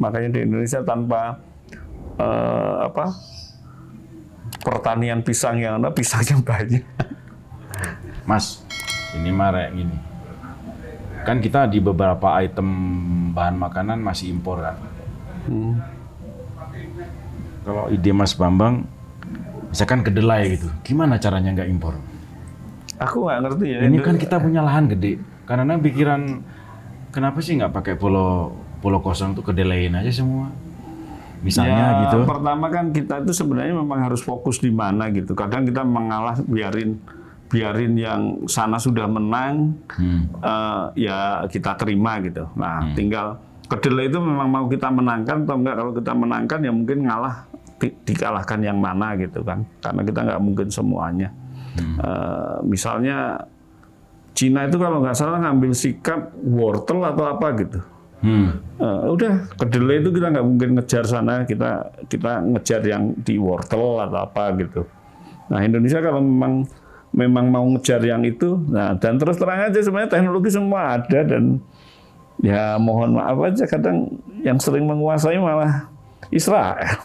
Makanya di Indonesia tanpa pertanian pisang yang ada, pisangnya banyak. Mas, ini marah gini. Kan kita di beberapa item bahan makanan masih impor kan. Kalau ide Mas Bambang, misalkan kedelai gitu, gimana caranya nggak impor? Aku nggak ngerti ya. Ini kan kita punya lahan gede. Karena pikiran, kenapa sih nggak pakai pulau kosong tuh kedelain aja semua? Misalnya gitu. Pertama kan kita itu sebenarnya memang harus fokus di mana gitu. Kadang kita mengalah biarin yang sana sudah menang, ya kita terima gitu. Nah, tinggal kedelai itu memang mau kita menangkan atau enggak. Kalau kita menangkan ya mungkin ngalah, dikalahkan yang mana gitu kan. Karena kita nggak mungkin semuanya. Misalnya Cina itu kalau nggak salah ngambil sikap wortel atau apa gitu. Udah kedelai itu kita nggak mungkin ngejar sana, kita ngejar yang di wortel atau apa gitu. Nah, Indonesia kalau memang mau ngejar yang itu, nah, dan terus terang aja sebenarnya teknologi semua ada, dan ya mohon maaf aja kadang yang sering menguasai malah Israel.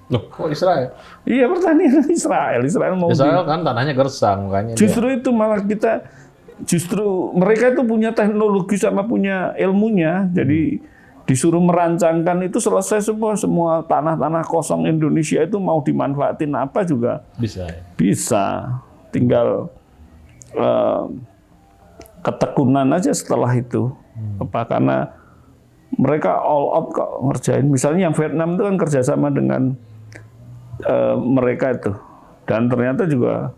Loh, kok Israel? Iya, pertanian Israel mau Israel kan tanahnya gersang makanya. Justru itu malah justru mereka itu punya teknologi sama punya ilmunya, jadi disuruh merancangkan itu selesai semua tanah-tanah kosong Indonesia itu mau dimanfaatin apa juga bisa. Ya? Bisa, tinggal ketekunan aja setelah itu. Karena mereka all out kok ngerjain. Misalnya yang Vietnam itu kan kerjasama dengan mereka itu, dan ternyata juga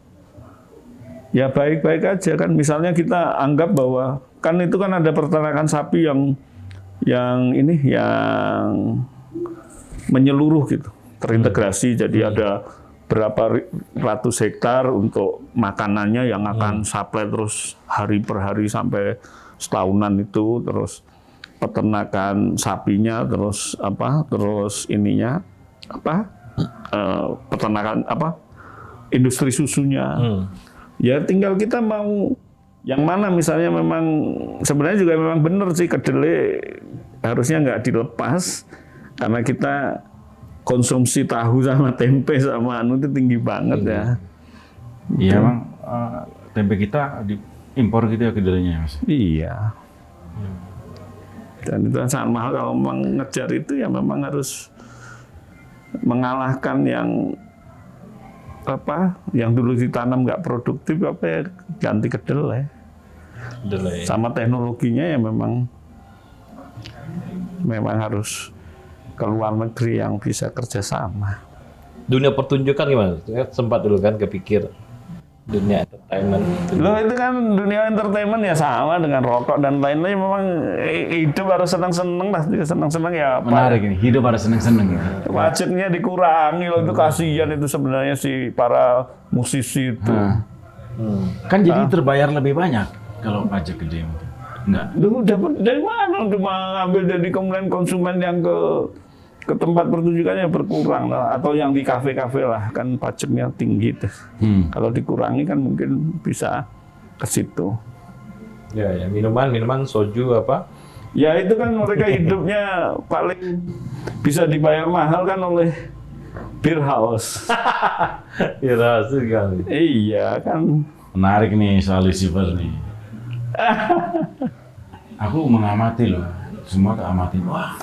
ya baik-baik aja kan. Misalnya kita anggap bahwa kan itu kan ada peternakan sapi yang menyeluruh gitu, terintegrasi. Jadi ada berapa ratus hektar untuk makanannya yang akan supply terus hari per hari sampai setahunan itu, terus peternakan sapinya, terus peternakan industri susunya. Ya tinggal kita mau yang mana. Misalnya memang sebenarnya juga memang benar sih kedelai harusnya nggak dilepas, karena kita konsumsi tahu sama tempe sama itu tinggi banget ya. Iya, Bang. Tempe kita diimpor gitu ya kedelainya, Mas. Iya. Dan itu sangat mahal. Kalau memang ngejar itu ya memang harus mengalahkan yang dulu ditanam nggak produktif ganti kedelai. Sama teknologinya ya memang harus ke luar negeri yang bisa kerjasama. Dunia pertunjukan gimana? Sempat dulu kan kepikir dunia entertainment. Loh, itu kan dunia entertainment ya sama dengan rokok dan lain-lain. Memang hidup harus senang-senang lah, senang-senang ya. Menarik ini, hidup harus senang-senang. Pajaknya dikurangi loh, itu kasihan itu sebenarnya si para musisi itu. Kan jadi terbayar lebih banyak kalau pajak gede. Enggak. Lu dapat dari mana untuk mengambil dari kemudian konsumen yang ke tempat pertunjukannya berkurang lah, atau yang di kafe-kafe lah, kan pajaknya tinggi tuh. Kalau dikurangi kan mungkin bisa ke situ. Ya, minuman soju apa? Ya itu kan mereka hidupnya paling bisa dibayar mahal kan oleh beer house. Beer house kali. Iya kan. Menarik nih soal Lucifer nih. Aku mengamati loh, semua keamati. Wah,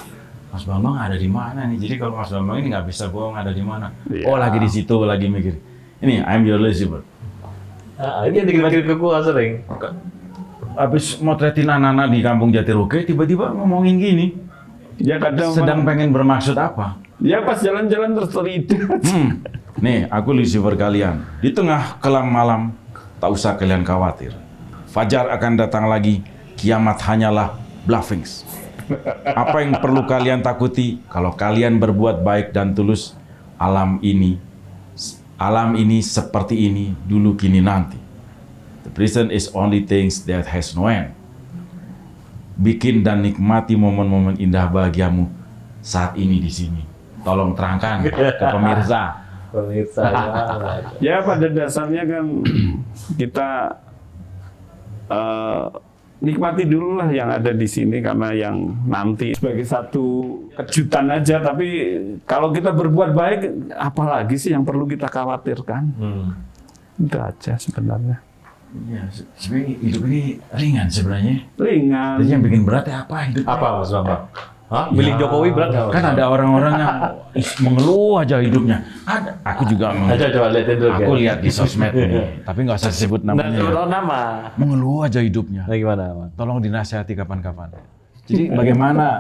Mas Bambang ada di mana nih? Jadi kalau Mas Bambang ini nggak bisa bohong ada di mana. Ya. Oh, lagi di situ, lagi mikir. Ini I'm your Lucifer. Ini yang dikirim ke gua sering. Habis motretin anak-anak di kampung Jatiroke, tiba-tiba ngomongin gini. Ya kadang sedang pengen bermaksud apa? Ya pas jalan-jalan terus terlihat. Nih, aku Lucifer kalian. Di tengah kelam malam, tak usah kalian khawatir. Fajar akan datang lagi, kiamat hanyalah bluffings. Apa yang perlu kalian takuti kalau kalian berbuat baik dan tulus? Alam ini seperti ini dulu kini nanti. The present is only things that has no end. Bikin dan nikmati momen-momen indah bahagiamu saat ini di sini. Tolong terangkan ke pemirsa. Ya pada dasarnya kan kita nikmati dulu lah yang ada di sini, karena yang nanti sebagai satu kejutan aja. Tapi kalau kita berbuat baik, apalagi sih yang perlu kita khawatirkan? Itu aja sebenarnya. Ya, sebenarnya hidup ini ringan sebenarnya. Ringan. Jadi yang bikin berat ya apa hidup? Apa Mas Bambang? Hah? Milih Jokowi berat nggak? Kan ada orang-orang yang mengeluh aja hidupnya. Ada. Aku juga Coba lihatin dulu. Aku lihat di sosmed ini, tapi nggak usah disebut namanya. Nah, nama. Mengeluh aja hidupnya. Nah, gimana, Mas? Tolong dinasihati kapan-kapan. Jadi bagaimana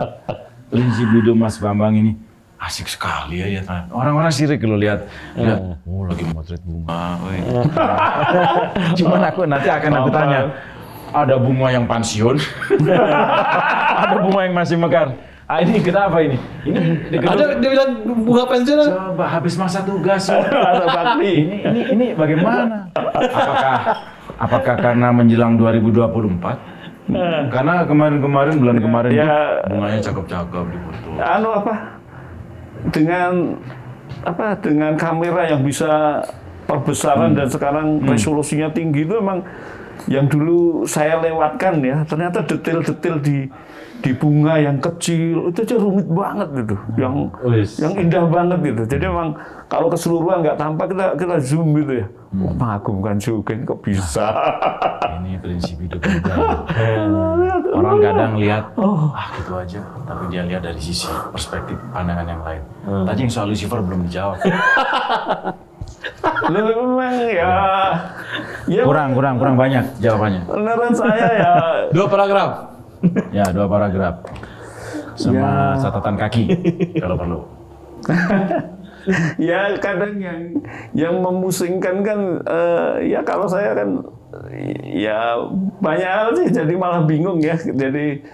prinsip hidup Mas Bambang ini? Asik sekali ya. Orang-orang sirik kalau lihat, oh lagi motret bunga. Cuman aku nanti akan tanya, ada bunga yang pensiun, ada bunga yang masih mekar. Ini kenapa ini? Ada dia bilang bunga pensiun. Coba habis masa tugas, ini bagaimana? Apakah karena menjelang 2024? Karena bulan kemarin ya, bunganya cakep-cakep di foto. Dengan kamera yang bisa perbesaran dan sekarang resolusinya tinggi, itu memang yang dulu saya lewatkan ya, ternyata detail-detail di bunga yang kecil itu aja rumit banget gitu, yang indah banget gitu. Jadi memang kalau keseluruhan nggak tampak, kita zoom gitu ya. Mengagumkan juga, kok bisa. Ini prinsip hidup juga. Orang kadang lihat, gitu aja, tapi dia lihat dari sisi perspektif pandangan yang lain. Tadi yang soal Lucifer belum dijawab. Memang ya kurang banyak jawabannya. Menurut saya ya 2 paragraf. Ya 2 paragraf sama catatan kaki kalau perlu. Ya kadang yang memusingkan kan, ya kalau saya kan ya banyak hal sih, jadi malah bingung ya. Jadi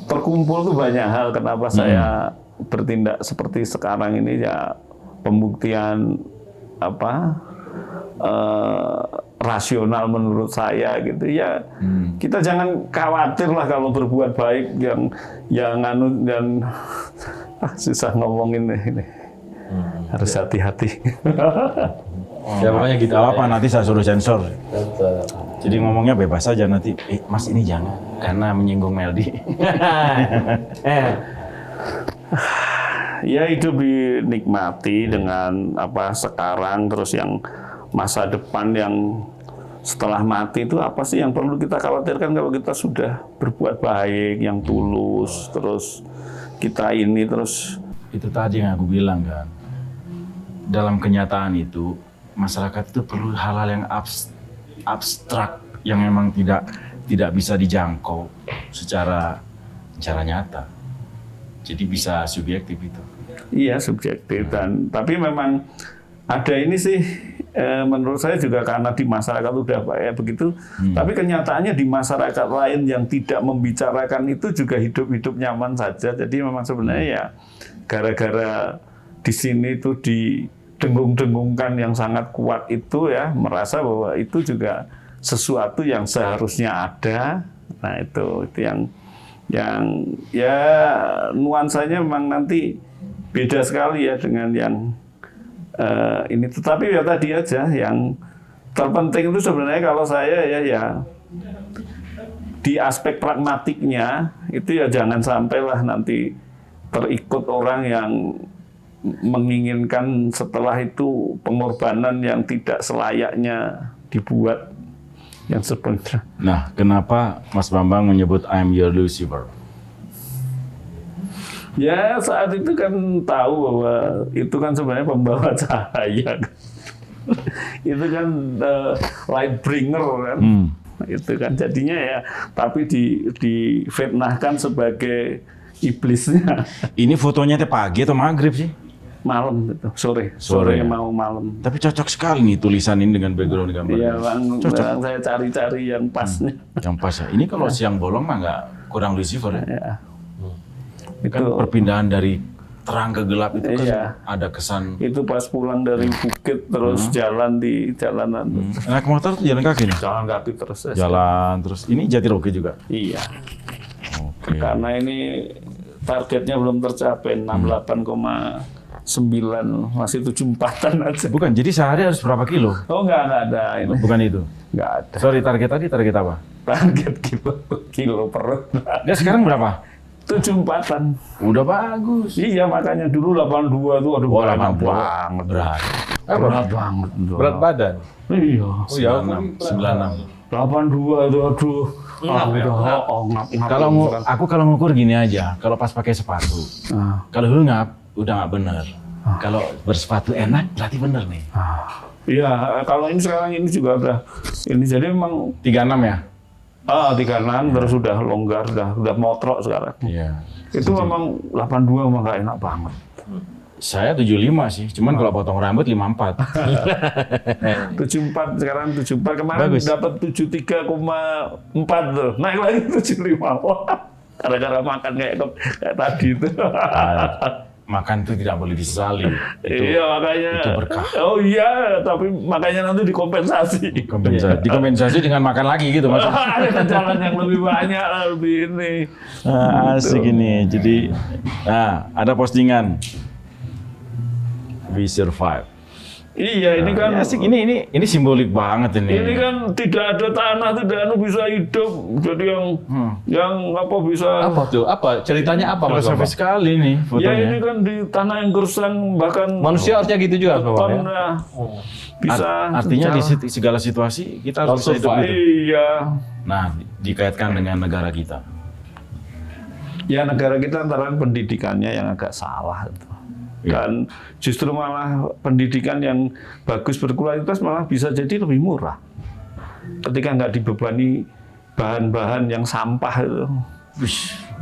terkumpul tuh banyak hal kenapa saya bertindak seperti sekarang ini, ya pembuktian rasional menurut saya gitu ya. Kita jangan khawatir lah kalau berbuat baik, yang dan susah ngomongin ini. Harus hati-hati. Ya pokoknya gitu. Apa nanti saya suruh sensor. Jadi ngomongnya bebas aja nanti. Mas ini jangan, karena menyinggung Meldi. Ya hidup dinikmati dengan sekarang, terus yang masa depan yang setelah mati itu apa sih yang perlu kita khawatirkan kalau kita sudah berbuat baik, yang tulus, terus kita ini terus. Itu tadi yang aku bilang kan, dalam kenyataan itu masyarakat itu perlu hal-hal yang abstrak yang memang tidak bisa dijangkau secara nyata. Jadi bisa subjektif itu. Iya subjektif, dan tapi memang ada ini sih menurut saya juga karena di masyarakat udah kayak begitu, tapi kenyataannya di masyarakat lain yang tidak membicarakan itu juga hidup nyaman saja. Jadi memang sebenarnya ya gara-gara di sini itu didengung-dengungkan yang sangat kuat itu ya, merasa bahwa itu juga sesuatu yang seharusnya ada. Nah itu yang ya nuansanya memang nanti beda sekali ya dengan yang ini. Tetapi ya tadi aja yang terpenting itu sebenarnya kalau saya ya di aspek pragmatiknya itu ya jangan sampailah nanti terikut orang yang menginginkan setelah itu pengorbanan yang tidak selayaknya dibuat yang sebenarnya. Nah, kenapa Mas Bambang menyebut I'm your Lucifer? Ya saat itu kan tahu bahwa itu kan sebenarnya pembawa cahaya. Itu kan light bringer kan. Itu kan jadinya ya, tapi difitnahkan sebagai iblisnya. Ini fotonya pagi atau maghrib sih? Malam itu, sore mau malam. Tapi cocok sekali nih tulisan ini dengan background gambar. Iya bang, saya cari-cari yang pasnya. Yang pas ya. Ini kalau siang bolong mah nggak kurang Lucifer ya. Ya. Kan perpindahan dari terang ke gelap itu kan ada kesan. Itu pas pulang dari Bukit terus jalan di jalanan. Naik motor tuh jalan kaki nih? Jalan kaki terus. Jalan terus. Ini Jatiroke juga? Iya. Oke. Karena ini targetnya belum tercapai, 68,9, masih 74-an aja. Bukan, jadi sehari harus berapa kilo? Oh enggak ada ini. Bukan itu? Enggak ada. Sorry, target apa? target kilo perut. Dia sekarang berapa? 74-an. Udah bagus. Iya, makanya dulu 82 tuh aduh Wah, enak 82. banget. Berat. Berat banget. Berat badan. Iya. Oh ya, 96. 82 tuh aduh. Ngap ya? Ngap. Kalau ngukur gini aja, kalau pas pakai sepatu. Kalau lu ngap, udah nggak bener. Kalau bersepatu enak, berarti bener nih. Iya, kalau ini sekarang ini juga udah ini jadi memang 36 ya? 36 terus sudah longgar, udah motrok sekarang. Iya. Itu memang 82 memang nggak enak banget. Saya 75 sih, cuman kalau potong rambut 54. 74 sekarang 74 kemarin Bagus. dapat 73,4 tuh. Naik lagi 75. Wah, gara-gara makan kayak tadi itu. Makan itu tidak boleh disesali. Iya makanya. itu berkah. Oh iya, tapi makanya nanti dikompensasi. Dikompensasi dengan makan lagi gitu Mas. Ada jalan yang lebih banyak, lebih ini. Asik ini. Jadi, ada postingan. We survive. Iya, ini kan Asik ini simbolik banget ini. ini kan tidak ada tanah, tidak bisa hidup. Jadi yang apa bisa Apa tuh? Apa ceritanya apa Mas Bambang? Filosofis sekali nih ya fotonya. ini kan di tanah yang gersang bahkan Manusia harusnya gitu juga Mas Bambang ya? beton, bisa Artinya di secara- segala situasi kita harus bisa hidup gitu. Iya. Nah, dikaitkan dengan negara kita. Ya negara kita antara pendidikannya yang agak salah itu. Dan justru malah pendidikan yang bagus berkualitas malah bisa jadi lebih murah. Ketika nggak dibebani bahan-bahan yang sampah itu.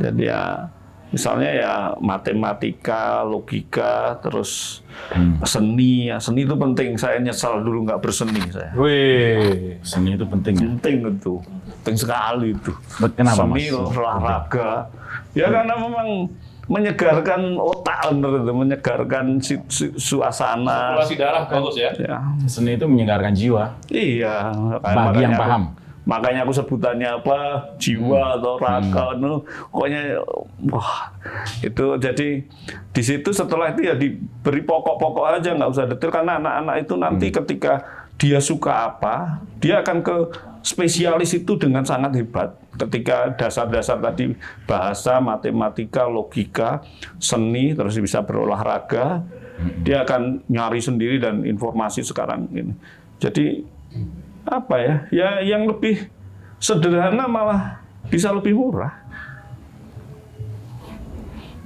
Jadi ya misalnya ya matematika, logika, terus seni. Ya, seni itu penting. Saya nyesal dulu nggak berseni saya. Wih. Seni itu penting ya. Penting itu, penting sekali itu. Kenapa Seni, Mas? olahraga. Ya karena memang menyegarkan otak, bener itu, menyegarkan suasana. Sirkulasi darah bagus ya. Ya, Seni itu menyegarkan jiwa. iya. Bagi yang paham. Makanya aku sebutannya apa, jiwa atau raga, pokoknya wah itu jadi di situ setelah itu ya diberi pokok-pokok aja, nggak usah detail karena anak-anak itu nanti ketika dia suka apa, dia akan ke spesialis itu dengan sangat hebat. Ketika dasar-dasar tadi bahasa, matematika, logika, seni, terus bisa berolahraga, dia akan nyari sendiri dan informasi sekarang ini. Jadi apa ya? Ya yang lebih sederhana malah bisa lebih murah.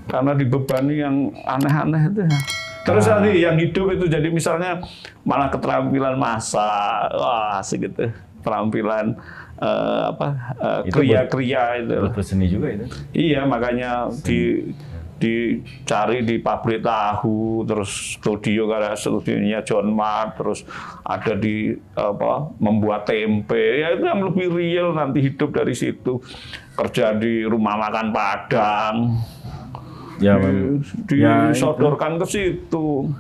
Karena dibebani yang aneh-aneh itu ya. Terus tadi yang hidup itu jadi misalnya malah keterampilan masak, wah asik gitu. Keterampilan kriya-kriya itu. Betul seni juga itu. Iya, makanya dicari di pabrik tahu, terus studionya John Mart, terus ada di membuat tempe, ya itu yang lebih real nanti hidup dari situ. Kerja di rumah makan Padang, disodorkan ke situ.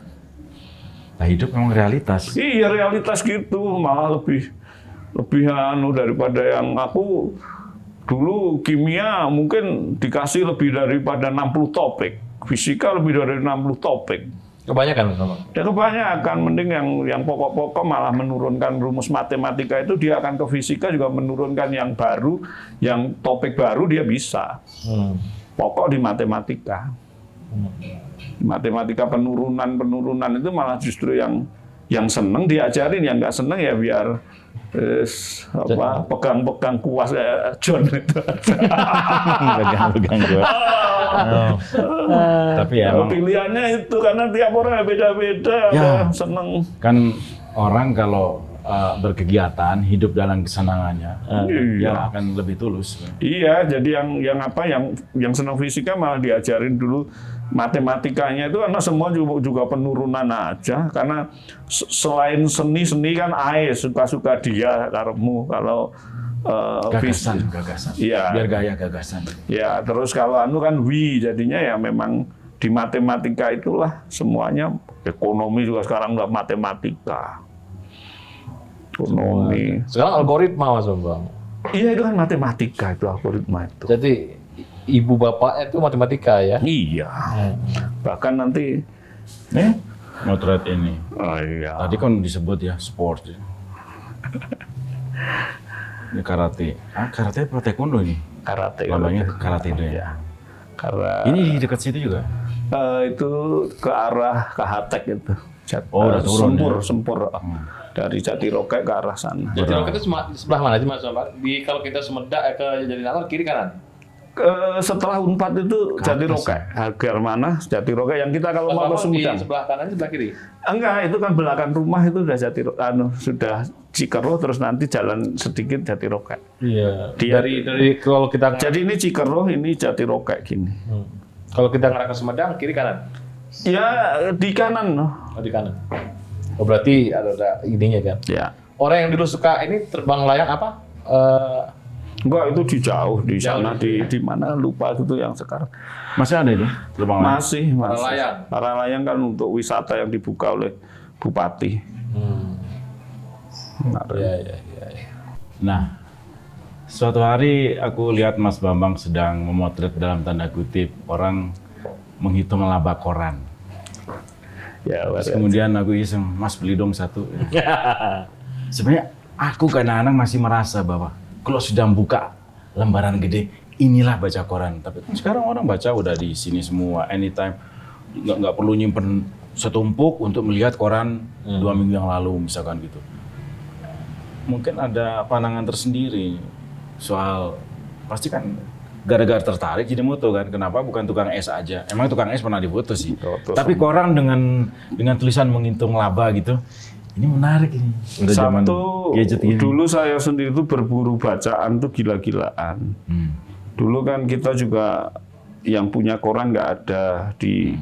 Nah, hidup memang realitas. Iya realitas gitu, malah lebih daripada yang aku dulu kimia mungkin dikasih lebih daripada 60 topik, fisika lebih dari 60 topik. Kebanyakan Mas Bambang. Ya kebanyakan, mending yang pokok-pokok malah menurunkan rumus matematika itu dia akan ke fisika juga menurunkan yang baru, yang topik baru dia bisa. Pokok di matematika. Di matematika penurunan itu malah justru yang seneng diajarin, yang nggak seneng ya biar pegang-pegang kuas kayak John itu. Pegang gua. Tapi ya emang Pilihannya itu karena tiap orang beda-beda, seneng. kan orang kalau berkegiatan hidup dalam kesenangannya, dia akan lebih tulus. Iya, jadi yang senang fisika malah diajarin dulu matematikanya itu karena semua juga penurunan aja. Karena selain seni kan suka-suka dia karepmu kalau Gagasan. Iya. Biar gaya gagasan. Ya, terus kalau kan jadinya ya memang di matematika itulah semuanya. Ekonomi juga sekarang udah matematika. Ekonomi. Sekarang algoritma Mas Bambang. Iya, itu kan matematika itu algoritma itu. Jadi ibu bapak itu matematika ya? Iya. Bahkan nanti Motret ini. oh iya. Tadi kan disebut ya sport. Ini karate. Karate apa taekwondo ini? Karate. Lambangnya karate itu ya. Karena Ini di dekat situ juga. itu ke arah Kahatek itu. Oh, udah turun Sempur. Dari Jatiroke ke arah sana. Jatiroke itu sebelah mana sih Mas Bambang? Kalau kita Semedak ke Jatinangor kiri kanan? Setelah Unpad itu Jatiroke. Agar mana Jatiroke yang kita kalau mau ke Sumedang. Di sebelah kanan sebelah kiri? Enggak, itu kan belakang rumah itu udah sudah Cikeruh terus nanti jalan sedikit Jatiroke. Iya. Dari kalau kita Jadi ini Cikeruh, ini Jatiroke gini. Kalau kita ngarah ke Sumedang kiri kanan? Ya di kanan loh. Oh, di kanan. Oh, berarti ada ininya kan? Ya. Orang yang dulu suka ini terbang layang apa? Enggak, itu di jauh di sana di mana lupa gitu yang sekarang. Masih ada itu? Terbang layang? Masih. Para layang. Para layang kan untuk wisata yang dibuka oleh Bupati. Iya. Nah, suatu hari aku lihat Mas Bambang sedang memotret dalam tanda kutip orang menghitung laba koran. Ya, Terus kemudian aku iseng, Mas beli dong satu. Sebenarnya aku kadang-kadang masih merasa bahwa kalau sudah buka lembaran gede, inilah baca koran. Tapi sekarang orang baca udah di sini semua, anytime. Nggak perlu nyimpen setumpuk untuk melihat koran 2 minggu yang lalu misalkan gitu. Mungkin ada pandangan tersendiri soal, pasti kan gara-gara tertarik jadi moto kan, kenapa bukan tukang es aja? Emang tukang es pernah difoto sih. Tapi koran dengan tulisan menghitung laba gitu, ini menarik ini. Udah zaman gadget ini. Dulu saya sendiri itu berburu bacaan tuh gila-gilaan. Dulu kan kita juga yang punya koran nggak ada di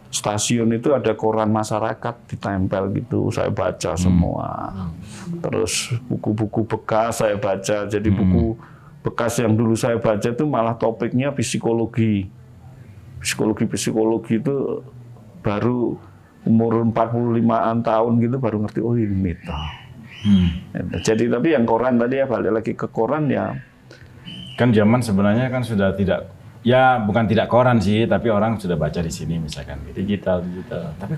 stasiun itu ada koran masyarakat ditempel gitu, saya baca semua. Terus buku-buku bekas saya baca, jadi buku bekas yang dulu saya baca itu malah topiknya psikologi. Psikologi itu baru umur 45-an tahun gitu baru ngerti, oh ini toh. Jadi tapi yang koran tadi ya balik lagi ke koran ya. Kan zaman sebenarnya kan sudah tidak, ya bukan tidak koran sih, tapi orang sudah baca di sini misalkan gitu. Digital. Tapi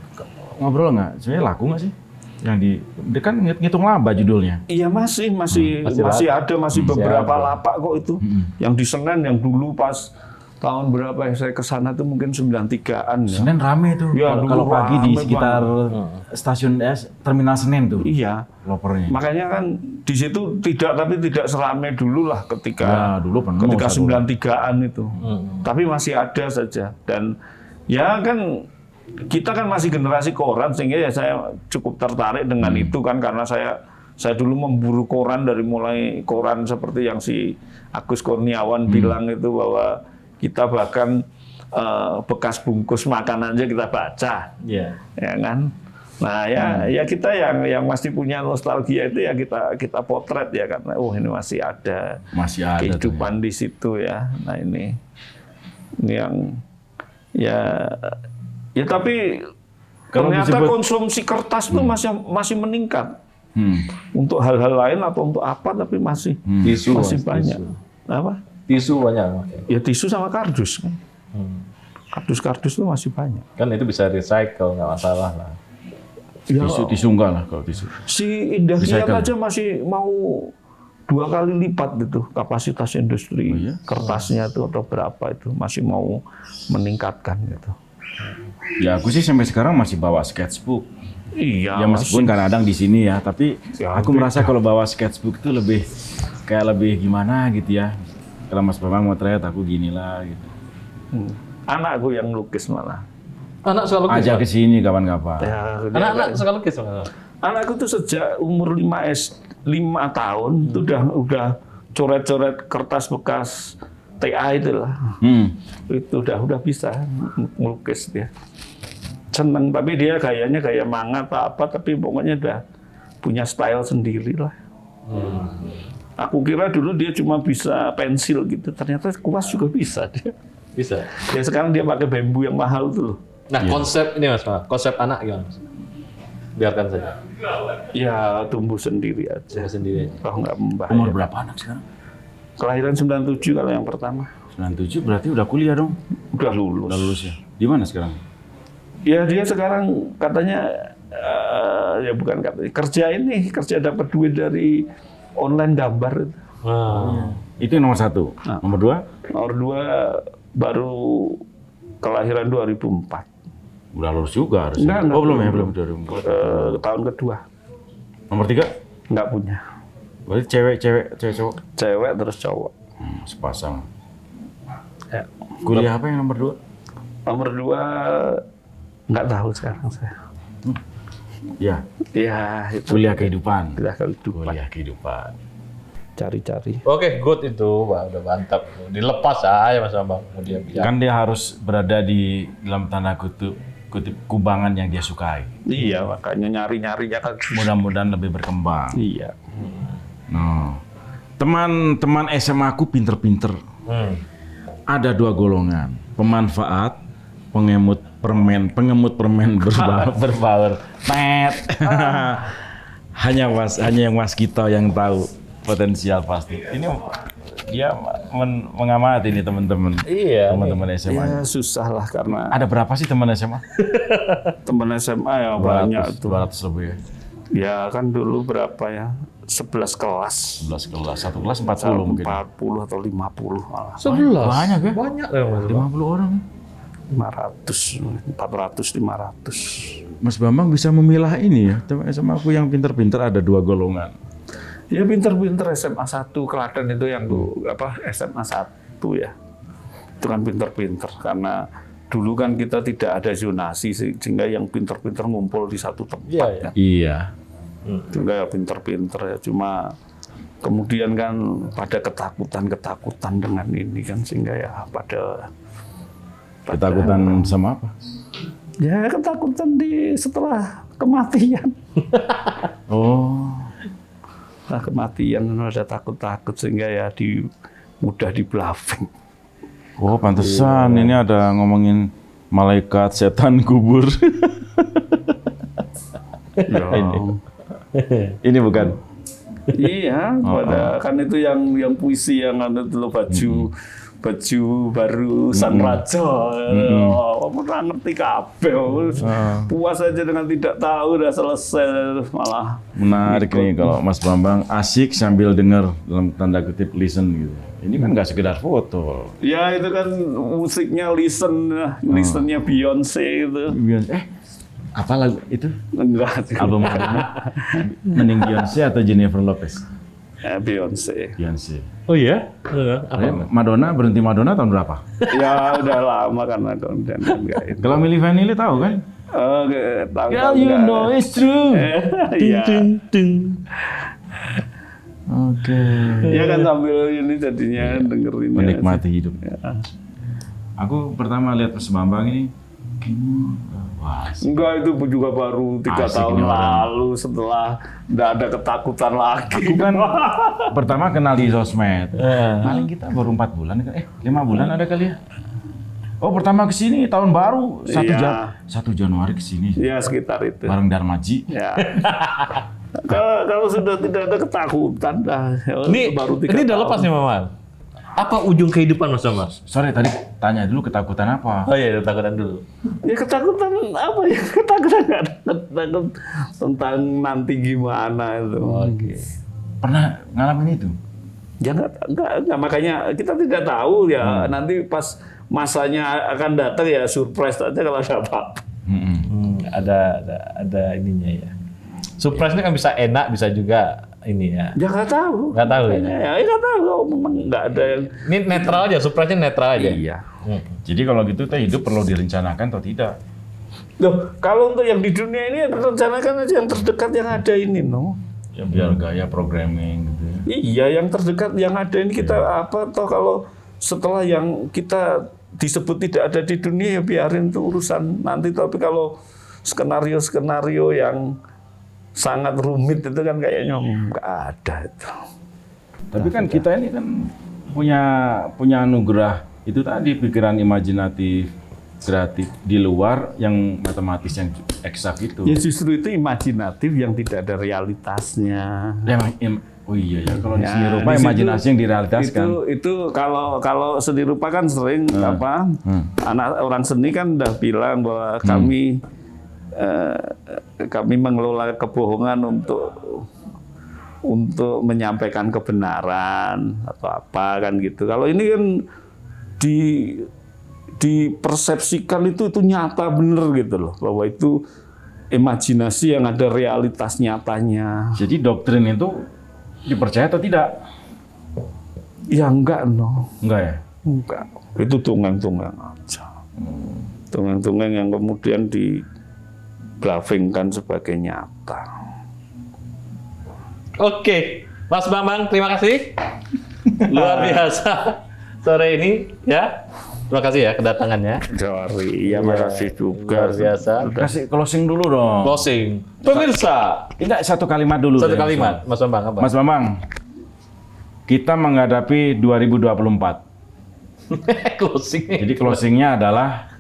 ngobrol nggak? Sebenarnya laku nggak sih? Yang dia kan ngitung laba judulnya. Iya masih ada beberapa lapak kok itu. Yang di Senen yang dulu pas tahun berapa ya saya ke sana tuh mungkin 93-an ya. Senen rame tuh. Ya, kalau pagi di rame sekitar stasiun terminal Senen tuh. Iya. Lopernya. Makanya kan di situ tidak serame dulu lah ketika Ya, dulu penuh, ketika 93-an itu. Tapi masih ada saja dan ya kan kita kan masih generasi koran sehingga ya saya cukup tertarik dengan itu kan karena saya dulu memburu koran dari mulai koran seperti yang si Agus Kurniawan bilang itu bahwa kita bahkan bekas bungkus makanan aja kita baca, ya kan. Nah ya kita yang masih punya nostalgia itu ya kita potret ya karena ini masih ada kehidupan di situ ya. Nah ini yang ya tapi kalau ternyata konsumsi kertas itu masih meningkat untuk hal-hal lain atau untuk apa tapi masih banyak. Apa? Tisu banyak. Ya tisu sama kardus kan. Kardus itu masih banyak. Kan itu bisa recycle nggak masalah lah. Ya, tisu enggak lah kalau tisu. Si Indah Kiat aja masih mau 2 kali lipat gitu kapasitas industri kertasnya itu atau berapa itu masih mau meningkatkan gitu. Ya aku sih sampai sekarang masih bawa sketchbook. Iya. Ya meskipun kadang-kadang di sini ya, tapi aku merasa kalau bawa sketchbook itu lebih gimana gitu ya. Kalau Mas Bambang mau trade aku ginilah gitu. Anakku yang lukis malah. Anak suka lukis. Ajak ke sini kapan-kapan. Ya, anak suka lukis malah. Anakku tuh sejak umur 5 tahun itu udah coret-coret kertas bekas TA itu lah. Itu udah bisa melukis dia. Seneng, tapi dia gayanya gaya manga atau apa, tapi pokoknya udah punya style sendiri lah. Aku kira dulu dia cuma bisa pensil gitu, ternyata kuas juga bisa dia. Bisa. Ya sekarang dia pakai bambu yang mahal tuh loh. Nah konsep ini Mas, konsep anak gimana? Biarkan saja. Ya tumbuh sendiri aja. Tumbuh sendiri. Kalau nggak membahaya. Umur berapa anak sekarang? Kelahiran 97 kalau yang pertama. 97 berarti udah kuliah dong? Udah lulus. Udah lulus ya? Di mana sekarang? Ya dia sekarang katanya, ya bukan katanya, kerja dapat duit dari online gambar itu. Itu yang nomor 1. Nomor 2? Nomor 2 baru kelahiran 2004. Udah lulus juga harusnya. Enggak, belum ya, belum 2004. Tahun kedua. Nomor 3? Nggak punya. Berarti cewek cowok? Cewek terus cowok. Sepasang. Ya. Kuliah apa yang nomor 2? Nomor 2 nggak tahu sekarang saya. Ya, Ya, itu kuliah kehidupan. kuliah kehidupan. Cari-cari. Oke, good itu. Wah, udah mantap. Dilepas aja Mas Bambang. Kemudian Kan dia harus berada di dalam tanda kutip kubangan yang dia sukai. Iya, makanya nyari-nyarinya kan. Mudah-mudahan lebih berkembang. Iya. Nah, teman-teman SMA aku pinter-pinter. Ada 2 golongan, pemanfaat, pengemut permen berbaur. Pet. hanya yang waskita yang tahu potensial pasti. Ini dia mengamati nih teman-teman. Iya. Teman-teman SMA. Ya susah lah karena Ada berapa sih teman SMA? teman SMA ya banyak tuh. 200 lebih ya. Ya kan dulu berapa ya? 11 kelas. 11 kelas. Satu kelas 40 mungkin. 40 atau 50 malah. 11. Banyak ya? Banyak ya Mas. 50 orang. 500, 400, 500. Mas Bambang bisa memilah ini ya. Teman SMA aku yang pinter-pinter ada 2 golongan. Ya pinter-pinter SMA 1 Klaten itu yang SMA 1 ya. Itu kan pinter-pinter karena dulu kan kita tidak ada zonasi sehingga yang pinter-pinter ngumpul di satu tempat. Iya. Iya. Sehingga ya pinter-pinter ya cuma kemudian kan pada ketakutan dengan ini kan sehingga ya pada Ketakutan sama apa? ya ketakutan setelah kematian. Oh. Nah, kematian ada takut-takut sehingga ya mudah di bluffing. Oh, pantesan ini ada ngomongin malaikat, setan, kubur. Ya. Ini bukan. Iya, kan itu yang puisi yang ada tuh baju baru sang raja. Pernah ngerti kabeh. Puas aja dengan tidak tahu udah selesai malah. Menarik nih kalau Mas Bambang asik sambil dengar dalam tanda kutip listen gitu. Ini kan nggak sekedar foto. Ya itu kan musiknya listennya Beyonce itu. Apa lagu itu? Enggak. Album Madonna? Mending Beyonce atau Jennifer Lopez? Beyonce. Oh iya? Madonna, berhenti Madonna tahun berapa? Ya udah lama kan Madonna. Kalau Milli Vanilli tahu kan? Tahu. Girl, you know it's true. Iya. Oke. Ya kan sambil ini jadinya dengerin. Menikmati hidup. Aku pertama lihat Mas Bambang ini, wah. Enggak, itu juga baru 3 tahun lalu setelah udah ada ketakutan lagi. Aku kan pertama kenal di sosmed. Paling kita baru 4 bulan, 5 bulan ada kali ya. Oh, pertama kesini tahun baru 1 Januari kesini. Iya, sekitar itu. Bareng Darmaji. Ya. Kalau sudah tidak ada ketakutan dah. Ini udah lepas nih Mama. Apa ujung kehidupan Mas Bambang? Sorry tadi tanya dulu ketakutan apa? Oh iya, ketakutan dulu. Ya ketakutan apa ya? Ketakutan nggak ada. Takut tentang nanti gimana itu. Oke. Pernah ngalamin itu? Ya nggak. Makanya kita tidak tahu ya. Nanti pas masanya akan datang ya surprise aja kalau ada apa-apa. Ada ininya ya. Surprise-nya kan bisa enak, bisa juga ini ya. Ya nggak tahu. Nggak tahu ya. Ya nggak tahu. Memang nggak ada yang. Ini netral aja, surprise-nya netral aja. Iya. Jadi kalau gitu kita hidup perlu direncanakan atau tidak? Loh, kalau untuk yang di dunia ini rencanakan aja yang terdekat yang ada ini, no. Ya biar gaya programming gitu ya. Iya, yang terdekat yang ada ini kita apa toh kalau setelah yang kita disebut tidak ada di dunia ya biarin itu urusan nanti. Tapi kalau skenario yang sangat rumit itu kan kayaknya nggak ada itu. Tapi kan kita ini kan punya anugerah itu tadi pikiran imajinatif, kreatif di luar yang matematis yang eksak itu. Ya justru itu imajinatif yang tidak ada realitasnya. Oh iya ya kalau di seni rupa imajinasi yang direalitaskan. Itu kalau seni rupa kan sering anak orang seni kan udah bilang bahwa kami mengelola kebohongan untuk untuk menyampaikan kebenaran atau apa kan gitu. Kalau ini kan dipersepsikan itu nyata bener gitu loh, bahwa itu imajinasi yang ada realitas nyatanya. Jadi doktrin itu dipercaya atau tidak? Ya enggak, no. Enggak ya? Enggak. Itu tunggang-tunggang aja. Tunggang-tunggang yang kemudian di-bluffingkan sebagai nyata. Oke, Mas Bambang, terima kasih. Luar biasa sore ini ya. Terima kasih ya kedatangannya. Jawari, ya makasih juga. Luar biasa. Kasih closing dulu dong. Closing. Pemirsa, Tidak, satu kalimat dulu. satu deh, kalimat, Mas Bambang apa? Mas Bambang, kita menghadapi 2024. Closing. Jadi closingnya adalah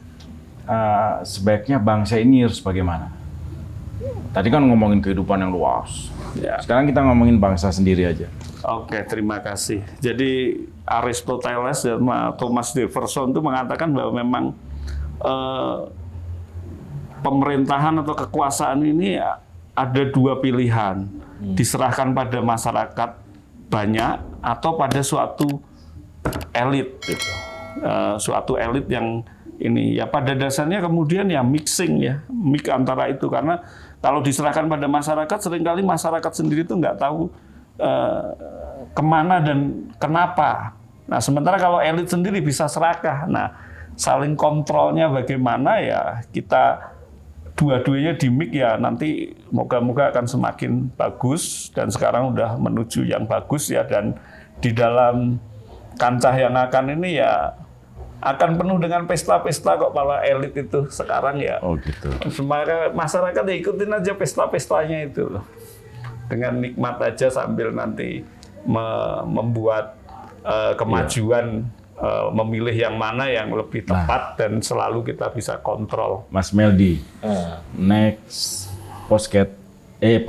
sebaiknya bangsa ini harus bagaimana? Tadi kan ngomongin kehidupan yang luas. Ya. Sekarang kita ngomongin bangsa sendiri aja. Oke, terima kasih. Jadi Aristoteles dan Thomas Jefferson itu mengatakan bahwa memang pemerintahan atau kekuasaan ini ada dua pilihan, diserahkan pada masyarakat banyak atau pada suatu elit, gitu. Suatu elit yang ini ya pada dasarnya kemudian ya mix antara itu, karena kalau diserahkan pada masyarakat seringkali masyarakat sendiri itu nggak tahu kemana dan kenapa. Nah, sementara kalau elit sendiri bisa serakah. Nah, saling kontrolnya bagaimana ya kita dua-duanya di mix ya nanti moga-moga akan semakin bagus, dan sekarang udah menuju yang bagus ya, dan di dalam kancah yang akan ini ya akan penuh dengan pesta-pesta kok para elit itu sekarang ya. Oh gitu. Semoga masyarakat ya ikutin aja pesta-pestanya itu loh. Dengan nikmat aja sambil nanti membuat kemajuan, memilih yang mana yang lebih tepat dan selalu kita bisa kontrol. Mas Meldi, next podcast. Ini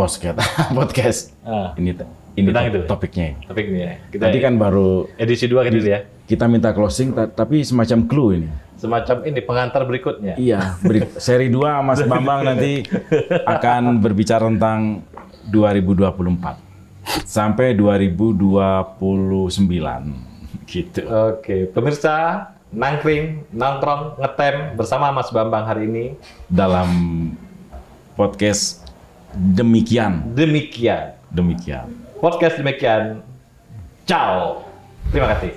Tentang itu? topiknya. Topik ini ya. Kita Tadi kan baru edisi 2 kan dulu ya. kita minta closing, tapi semacam clue ini. Semacam ini pengantar berikutnya. Iya, seri 2 Mas Bambang nanti akan berbicara tentang 2024 sampai 2029 gitu. Oke, pemirsa, nongkrong, ngetem bersama Mas Bambang hari ini Dalam podcast demikian. demikian. Podcast demikian. Ciao. Terima kasih.